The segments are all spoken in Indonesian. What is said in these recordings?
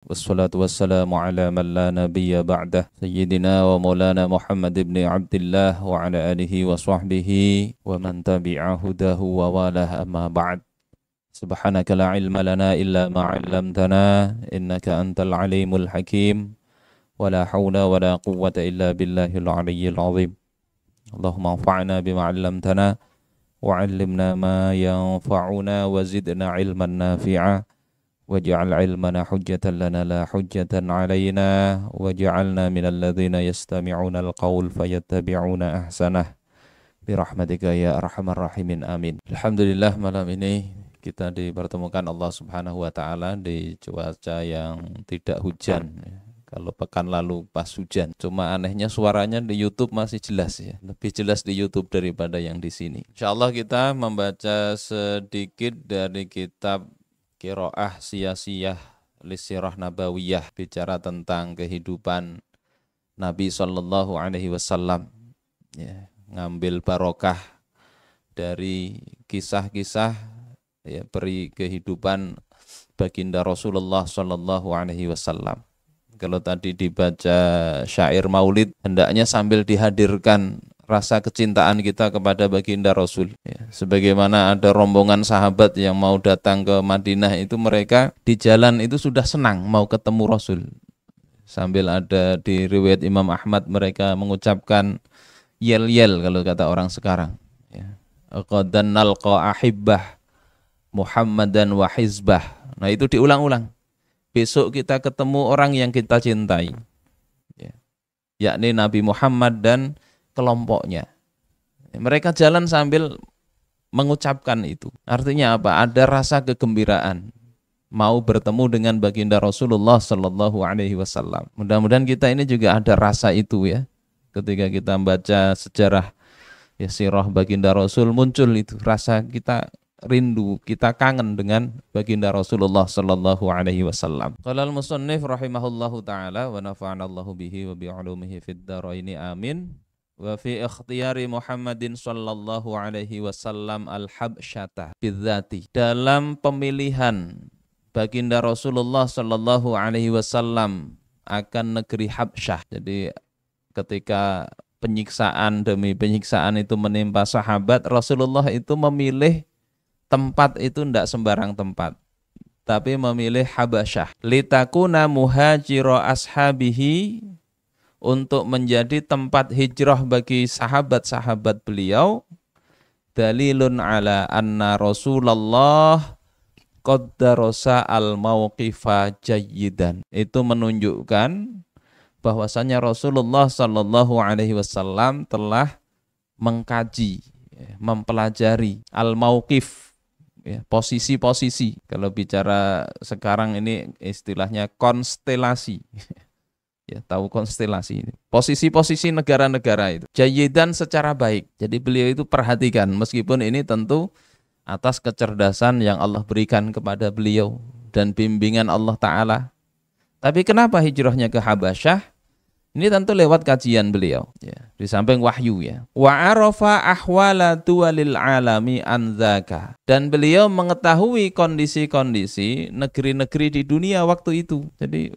Wassalatu wassalamu ala man la nabiyya ba'dah Sayyidina wa maulana Muhammad ibn Abdullah wa ala alihi wa sahbihi wa man tabi'a hudahu wa walah amma ba'd. Subhanaka la ilma lana illa ma 'allamtana innaka antal alimul hakim wa la hawla wa la quwwata illa billahil aliyyil azim. Allahumma anfa'na bima 'allamtana wa 'allimna ma yanfa'una wa zidna ilman nafi'a. Waj'al ilmana hujjatan lana la hujjatan alaina waj'alna minal ladzina yastami'una al-qaul fayattabi'una ahsanah birahmatika ya arhamar rahimin amin. Alhamdulillah, malam ini kita dipertemukan Allah Subhanahu wa taala di cuaca yang tidak hujan. Kalau pekan lalu pas hujan, cuma anehnya suaranya di YouTube masih jelas ya. Lebih jelas di YouTube daripada yang di sini. Insyaallah kita membaca sedikit dari kitab Qiraah Siyasiyah Lisirah Nabawiyah, bicara tentang kehidupan Nabi Sallallahu Alaihi Wasallam, ya, ngambil barokah dari kisah-kisah ya, peri kehidupan baginda Rasulullah Sallallahu Alaihi Wasallam. Kalau tadi dibaca syair maulid, hendaknya sambil dihadirkan rasa kecintaan kita kepada baginda Rasul. Ya, sebagaimana ada rombongan sahabat yang mau datang ke Madinah itu, mereka di jalan itu sudah senang mau ketemu Rasul. Sambil ada di riwayat Imam Ahmad, mereka mengucapkan yel-yel kalau kata orang sekarang. Ya. Qadan nalqa ahibbah Muhammadan wa hizbah. Nah itu diulang-ulang. Besok kita ketemu orang yang kita cintai. Ya. Yakni Nabi Muhammad dan kelompoknya. Mereka jalan sambil mengucapkan itu. Artinya apa? Ada rasa kegembiraan mau bertemu dengan baginda Rasulullah Sallallahu Alaihi Wasallam. Mudah-mudahan kita ini juga ada rasa itu ya. Ketika kita membaca sejarah ya, sirah baginda Rasul, muncul itu rasa kita rindu, kita kangen dengan baginda Rasulullah Sallallahu Alaihi Wasallam. Qala al-musannif rahimahullahu taala wa nafa'ana Allahu bihi wa bi 'ulumihi fid dharaini amin. Wa fi ikhtiyari Muhammadin sallallahu alaihi wasallam al-habsyata bidzati, dalam pemilihan baginda Rasulullah sallallahu alaihi wasallam akan negeri Habsyah. Jadi ketika penyiksaan demi penyiksaan itu menimpa sahabat, Rasulullah itu memilih tempat itu tidak sembarang tempat, tapi memilih Habasyah. Litakuna muhajira ashabihi, untuk menjadi tempat hijrah bagi sahabat-sahabat beliau. Dalilun ala anna Rasulullah qaddarasa al-mauqifa jayyidan. Itu menunjukkan bahwasanya Rasulullah sallallahu alaihi wasallam telah mengkaji, mempelajari al-mauqif, ya, posisi-posisi. Kalau bicara sekarang ini istilahnya konstelasi. Ya, tahu konstelasi ini. Posisi-posisi negara-negara itu. Jayyidan secara baik. Jadi beliau itu perhatikan, meskipun ini tentu atas kecerdasan yang Allah berikan kepada beliau dan bimbingan Allah Ta'ala. Tapi kenapa hijrahnya ke Habasyah? Ini tentu lewat kajian beliau. Ya, di samping wahyu ya. Wa arafa ahwala duwalil alami anzaka. Dan beliau mengetahui kondisi-kondisi negeri-negeri di dunia waktu itu. Jadi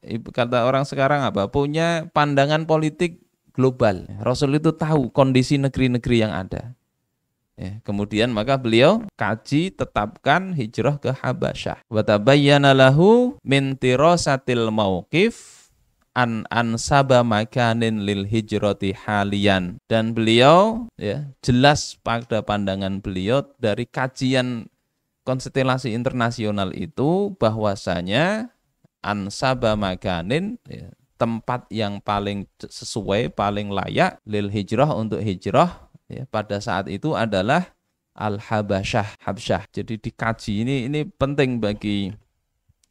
kata orang sekarang apa? Punya pandangan politik global. Rasul itu tahu kondisi negeri-negeri yang ada. Ya, kemudian maka beliau kaji, tetapkan hijrah ke Habasyah. Wa tabayyana lahu min tirasatil mauqif an ansaba makanin lil hijrati haliyan. Dan beliau ya, jelas pada pandangan beliau dari kajian konstelasi internasional itu bahwasanya ansaba makanin, ya, tempat yang paling sesuai, paling layak lil hijrah, untuk hijrah ya, pada saat itu adalah al-Habasyah, Habsyah. Jadi dikaji, ini penting bagi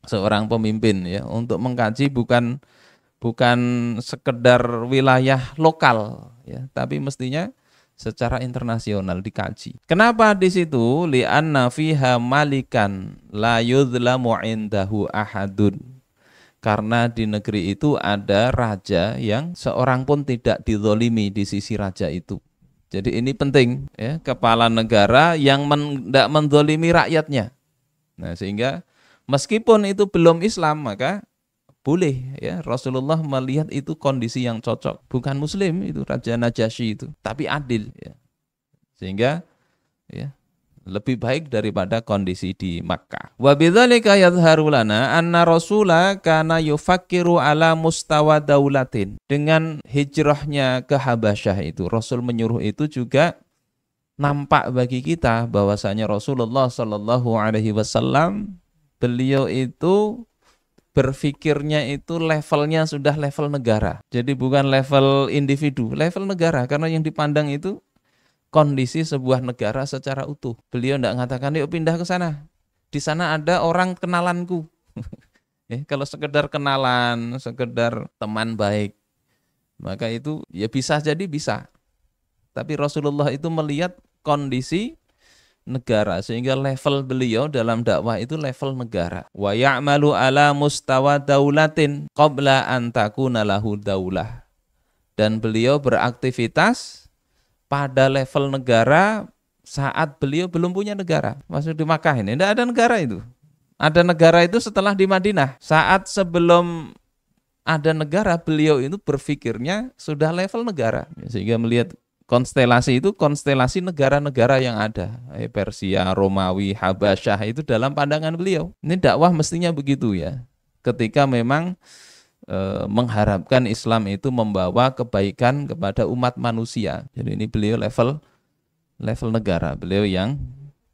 seorang pemimpin ya, untuk mengkaji bukan sekedar wilayah lokal ya, tapi mestinya secara internasional dikaji. Kenapa di situ? Li'anna fiha malikan la yudlamu indahu ahadun. Karena di negeri itu ada raja yang seorang pun tidak dizolimi di sisi raja itu. Jadi ini penting ya, kepala negara yang tidak menzolimi rakyatnya. Nah, sehingga Meskipun itu belum Islam, maka boleh ya, Rasulullah melihat itu kondisi yang cocok. Bukan muslim itu Raja Najasyi itu, tapi adil ya. Sehingga ya lebih baik daripada kondisi di Makkah. Wa bidzalika yadhharu lana anna rasula kana yufakkiru ala mustawa daulatin. Dengan hijrahnya ke Habasyah itu, Rasul menyuruh itu juga nampak bagi kita bahwasanya Rasulullah Shallallahu alaihi wasallam beliau itu berpikirnya itu levelnya sudah level negara. Jadi bukan level individu, level negara. Karena yang dipandang itu kondisi sebuah negara secara utuh. Beliau tidak mengatakan, yuk pindah ke sana. Di sana ada orang kenalanku. Kalau sekedar kenalan, sekedar teman baik, maka itu ya bisa jadi bisa. Tapi Rasulullah itu melihat kondisi negara, sehingga level beliau dalam dakwah itu level negara. Wa ya'malu ala mustawa daulatin qabla an takuna lahu daulah. Dan beliau beraktivitas pada level negara saat beliau belum punya negara. Maksud di Makkah ini tidak ada negara itu. Ada negara itu setelah di Madinah. Saat sebelum ada negara, beliau itu berpikirnya sudah level negara. Sehingga melihat konstelasi itu konstelasi negara-negara yang ada. Persia, Romawi, Habasyah itu dalam pandangan beliau. Ini dakwah mestinya begitu ya. Ketika memang mengharapkan Islam itu membawa kebaikan kepada umat manusia. Jadi ini beliau level negara. Beliau yang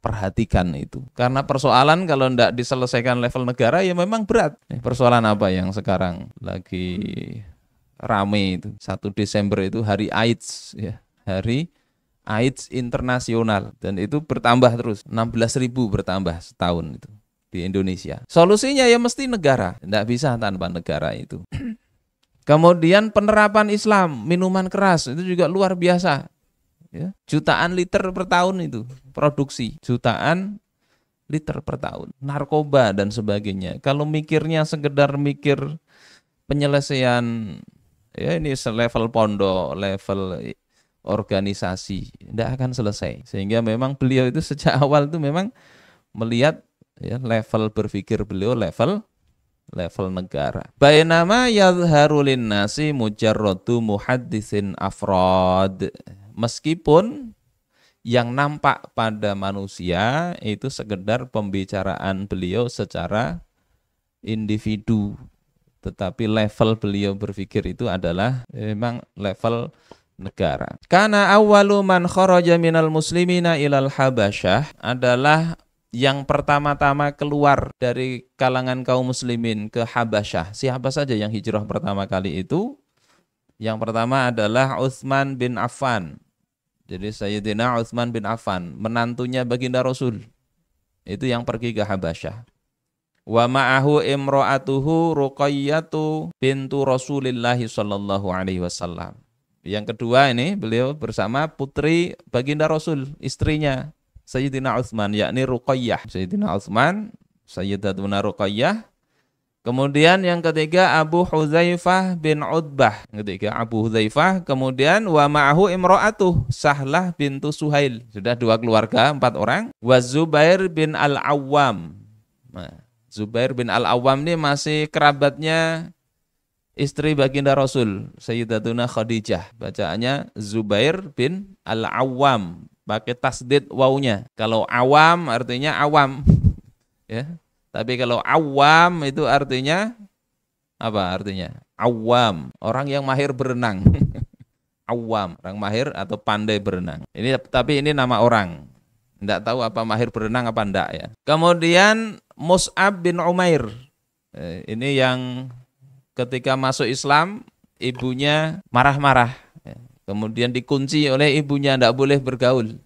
perhatikan itu. Karena persoalan kalau tidak diselesaikan level negara ya memang berat. Persoalan apa yang sekarang lagi rame itu? 1 Desember itu hari AIDS ya. Hari AIDS internasional, dan itu bertambah terus, 16.000 bertambah setahun itu di Indonesia. Solusinya ya mesti negara, tidak bisa tanpa negara itu. Kemudian penerapan Islam, minuman keras itu juga luar biasa ya. Jutaan liter per tahun itu produksi, jutaan liter per tahun. Narkoba dan sebagainya. Kalau mikirnya sekedar mikir penyelesaian ya ini selevel pondok, level organisasi, tidak akan selesai. Sehingga memang beliau itu sejak awal itu memang melihat ya, level berpikir beliau level negara. Bainama yadhharu linnasi mujarradu muhaddisin afrad. Meskipun yang nampak pada manusia itu sekedar pembicaraan beliau secara individu, tetapi level beliau berpikir itu adalah memang level negara. Karena awwalu man kharaja minal muslimina ilal Habasyah adalah yang pertama-tama keluar dari kalangan kaum muslimin ke Habasyah. Siapa saja yang hijrah pertama kali itu? Yang pertama adalah Utsman bin Affan. Jadi Sayyidina Utsman bin Affan, menantunya baginda Rasul. Itu yang pergi ke Habasyah. Wa ma'ahu imra'atuhu Ruqayyatu bintu Rasulillah sallallahu alaihi wasallam. Yang kedua ini beliau bersama putri baginda Rasul, istrinya Sayyidina Utsman, yakni Ruqayyah. Sayyidina Utsman, Sayyidatuna Ruqayyah. Kemudian yang ketiga Abu Hudzaifah bin Utbah. Yang ketiga Abu Hudzaifah. Kemudian wa ma'ahu imra'atuh Sahlah bintu Suhail. Sudah 2 keluarga, 4 orang. Wa Zubair bin Al-Awwam. Nah, Zubair bin Al-Awwam ini masih kerabatnya istri baginda Rasul, Sayyidatuna Khadijah. Bacaannya Zubair bin Al-Awwam, pakai tasdid wawunya. Kalau awam artinya awam ya. Tapi kalau awam itu artinya apa artinya? Awam, orang yang mahir berenang. Awam, orang mahir atau pandai berenang. Tapi ini nama orang. Tidak tahu apa mahir berenang apa enggak ya. Kemudian Mus'ab bin Umair. Ini yang ketika masuk Islam, ibunya marah-marah. Kemudian dikunci oleh ibunya, tidak boleh bergaul.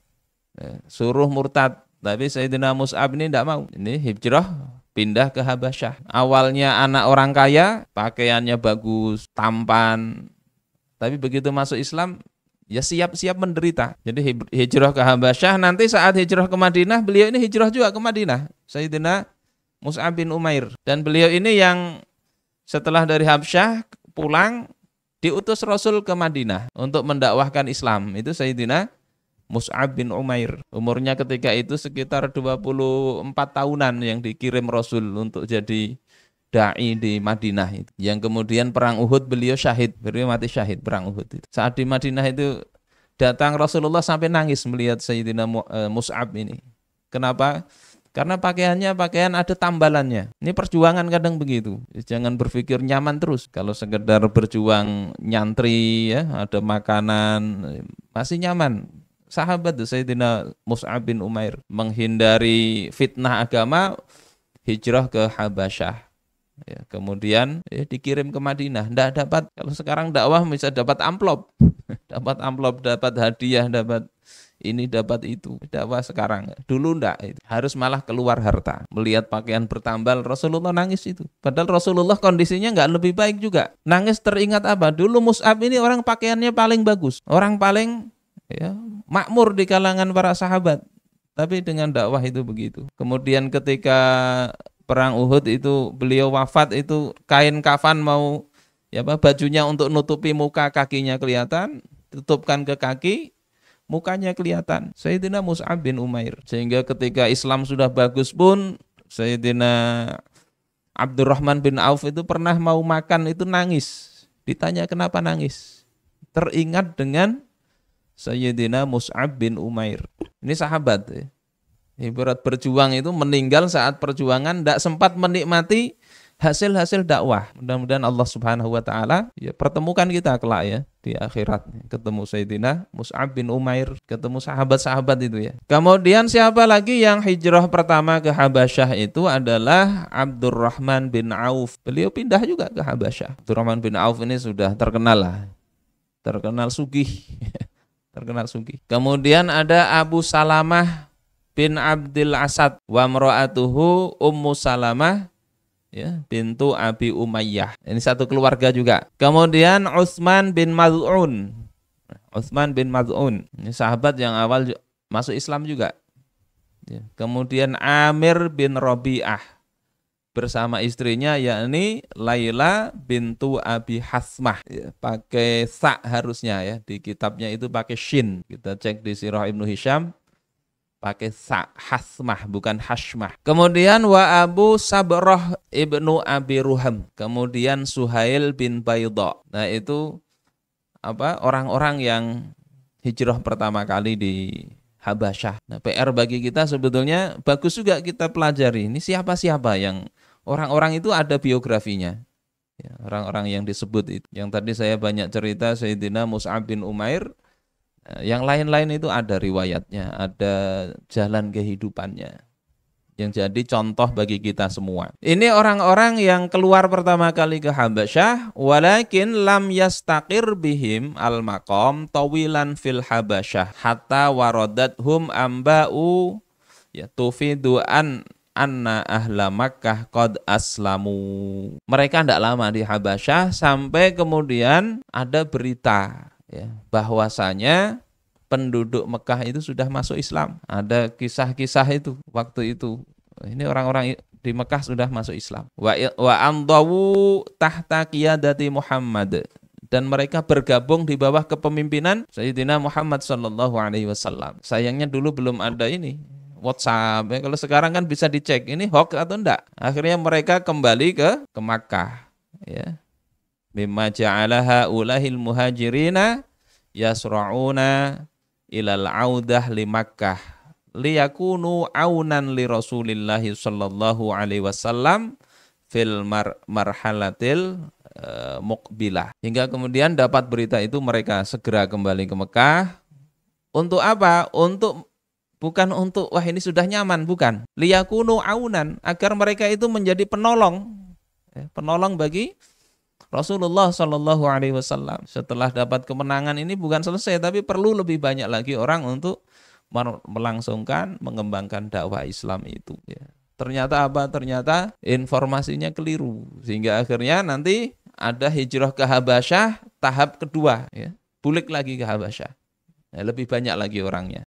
Suruh murtad. Tapi Sayyidina Mus'ab ini tidak mau. Ini hijrah, pindah ke Habasyah. Awalnya anak orang kaya, pakaiannya bagus, tampan. Tapi begitu masuk Islam, ya siap-siap menderita. Jadi hijrah ke Habasyah, nanti saat hijrah ke Madinah, beliau ini hijrah juga ke Madinah. Sayyidina Mus'ab bin Umair. Dan beliau ini yang setelah dari Habasyah pulang, diutus Rasul ke Madinah untuk mendakwahkan Islam. Itu Sayyidina Mus'ab bin Umair. Umurnya ketika itu sekitar 24 tahunan yang dikirim Rasul untuk jadi da'i di Madinah itu. Yang kemudian perang Uhud beliau syahid, beliau mati syahid perang Uhud itu. Saat di Madinah itu datang Rasulullah sampai nangis melihat Sayyidina Mus'ab ini. Kenapa? Karena pakaiannya pakaian ada tambalannya. Ini perjuangan kadang begitu. Jangan berpikir nyaman terus. Kalau sekedar berjuang nyantri ya, ada makanan, masih nyaman. Sahabat Sayyidina Mus'ab bin Umair menghindari fitnah agama, hijrah ke Habasyah. Ya, kemudian dikirim ke Madinah. Nggak dapat, kalau sekarang dakwah bisa dapat amplop. Dapat amplop, dapat hadiah, dapat ini, dapat itu. Dakwah sekarang. Dulu enggak, itu harus malah keluar harta. Melihat pakaian bertambal, Rasulullah nangis itu. Padahal Rasulullah kondisinya enggak lebih baik juga. Nangis teringat apa? Dulu Mus'ab ini orang pakaiannya paling bagus. Orang paling makmur di kalangan para sahabat. Tapi dengan dakwah itu begitu. Kemudian ketika perang Uhud itu beliau wafat, itu kain kafan mau bajunya untuk nutupi muka, kakinya kelihatan, tutupkan ke kaki, mukanya kelihatan. Sayyidina Mus'ab bin Umair. Sehingga ketika Islam sudah bagus pun Sayyidina Abdurrahman bin Auf itu pernah mau makan itu nangis. Ditanya kenapa nangis? Teringat dengan Sayyidina Mus'ab bin Umair. Ini sahabat ya. Ibarat berjuang itu meninggal saat perjuangan, tidak sempat menikmati hasil-hasil dakwah. Mudah-mudahan Allah Subhanahu wa taala pertemukan kita kelak ya di akhirat. Ketemu Sayyidina Mus'ab bin Umair, ketemu sahabat-sahabat itu ya. Kemudian siapa lagi yang hijrah pertama ke Habasyah itu adalah Abdurrahman bin Auf. Beliau pindah juga ke Habasyah. Abdurrahman bin Auf ini sudah terkenal lah. Terkenal sugih. Terkenal sugih. Kemudian ada Abu Salamah bin Abdul Asad wa mra'atuhu Ummu Salamah bintu Abi Umayyah. Ini satu keluarga juga. Kemudian Utsman bin Maz'un. Utsman bin Maz'un. Ini sahabat yang awal masuk Islam juga. Kemudian Amir bin Rabi'ah bersama istrinya yakni Laila bintu Abi Hasmah. Pakai sa harusnya ya. Di kitabnya itu pakai shin. Kita cek di Sirah Ibnu Hisham. Pakai sa, Hasmah bukan Hashmah. Kemudian wa Abu Sabrah ibnu Abi Ruham. Kemudian Suhail bin Bayda. Nah itu orang-orang yang hijrah pertama kali di Habasyah. Nah PR bagi kita sebetulnya bagus juga kita pelajari. Ini siapa-siapa yang orang-orang itu ada biografinya. Ya, orang-orang yang disebut itu. Yang tadi saya banyak cerita Sayyidina Mus'ab bin Umair. Yang lain-lain itu ada riwayatnya, ada jalan kehidupannya yang jadi contoh bagi kita semua. Ini orang-orang yang keluar pertama kali ke Habasyah, walakin lam yastaqir bihim al-maqam tawilan fil Habasyah hatta waradathum amba'u tufidu anna ahla Makkah qad aslamu. Mereka tidak lama di Habasyah sampai kemudian ada berita bahwasanya penduduk Mekah itu sudah masuk Islam. Ada kisah-kisah itu waktu itu. Ini orang-orang di Mekah sudah masuk Islam. Wa andawu tahta qiyadati Muhammad, dan mereka bergabung di bawah kepemimpinan Sayyidina Muhammad sallallahu alaihi wasallam. Sayangnya dulu belum ada ini WhatsApp. Kalau sekarang kan bisa dicek ini hoax atau enggak. Akhirnya mereka kembali ke Makkah ya. Mimma ja'alaha ulahil muhajirina yasra'una ilal audah li Makkah liyakunu aunan li Rasulillahi sallallahu alaihi wasallam fil marhalatil muqbilah. Hingga kemudian dapat berita itu mereka segera kembali ke Mekah. Untuk apa? Bukan untuk wah ini sudah nyaman, bukan. Liyakunu aunan, agar mereka itu menjadi penolong bagi Rasulullah Shallallahu Alaihi Wasallam. Setelah dapat kemenangan ini bukan selesai, tapi perlu lebih banyak lagi orang untuk melangsungkan, mengembangkan dakwah Islam itu. Ya. Ternyata apa? Ternyata informasinya keliru, sehingga akhirnya nanti ada hijrah ke Habasyah tahap kedua. Ya. Bulik lagi ke Habasyah, lebih banyak lagi orangnya.